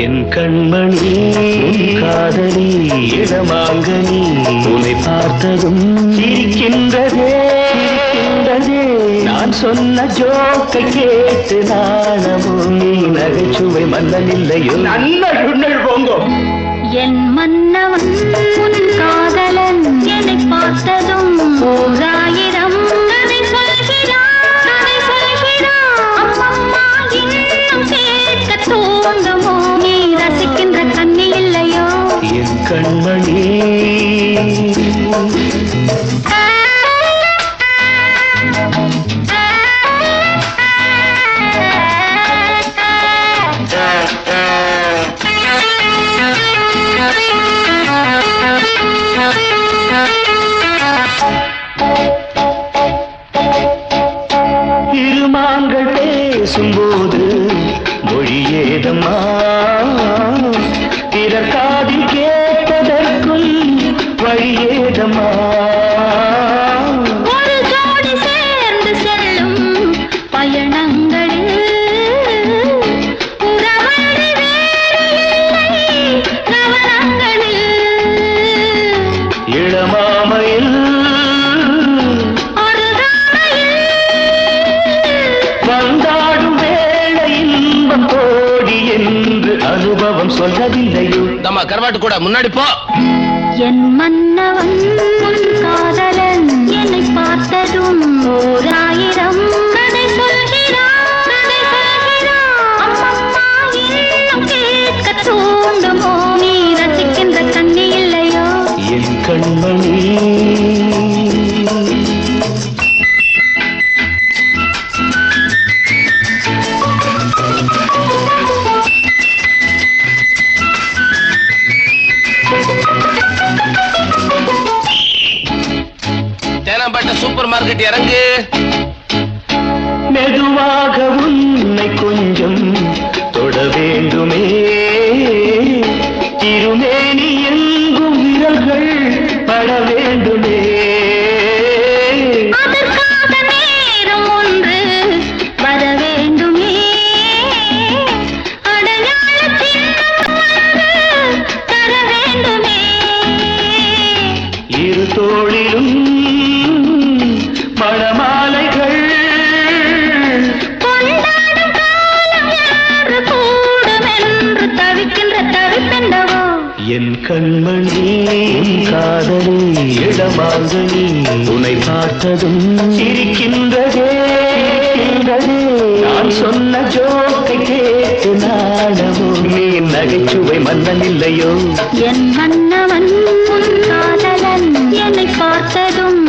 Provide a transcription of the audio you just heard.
என் கண்மணி காதலி இடமாங்கனி உன்னை பார்த்ததும் சிரிக்கின்றதே நான் சொன்ன ஜோக்கை கேட்டு நாணமோ நீ நகைச்சுவை மன்னன் இல்லையோ நல்ல போங்கோ என் மன்னவன் உன் காதலன் என்னை பார்த்ததும் ஓராயிரம் கதை சொல்கிறான் அம்மம்மா இன்னும் கேட்க தூண்டுமோ நீ ரசிக்கின்ற கண்ணி இல்லையோ என் கண்மணி இருமாங்கள் பேசும்போது மொழியேதம்மா பிறர் காதில் கேட்பதற்கும் வழியேதம்மா ஒரு ஜோடி சேர்ந்து செல்லும் பயணங்களில் உறவழி வேறு இல்லை கவனங்களில் இளமாமையில் வந்தாடும் வேளை இன்பம் கோடி என்று அனுபவம் சொல்லவில்லையோ நம்ம கருவாட்டு கூட முன்னாடி போ என் மன்னவன் உன் காதலன் என்னை பார்த்ததும் ஓராயிரம் கதை சொல்கிறான் அம்மம்மா இன்னும் கேட்க தூண்டுமோ நீ ரசிக்கின்ற கண்ணி இல்லையோ என் கண்மணி தேனாம்பேட்டை சூப்பர் மார்க்கெட் இறங்கு மெதுவாக உன்னை கொஞ்சம் தொட வேண்டுமே திருமேனி எங்கும் விரல்கள் பட வேண்டுமே அதற்காக நேரம் ஒன்று வர வேண்டுமே அடையாள சின்னம் ஒன்று தர வேண்டுமே இரு தோளிலும் மணமாலைகள் கொண்டாடும் காலம் யாரு கூடும் என்று தவிக்கின்ற தவிப்பெண்டவோ என் கண்மணி காதலி இடமாங்கனி உன்னை பார்த்ததும் சிரிக்கின்றதே நான் சொன்ன ஜோக்கை கேட்டு நாணமோ நீ நகைச்சுவை மன்னன் இல்லையோ என் மன்னவன் உன் காதலன் என்னை பார்த்ததும்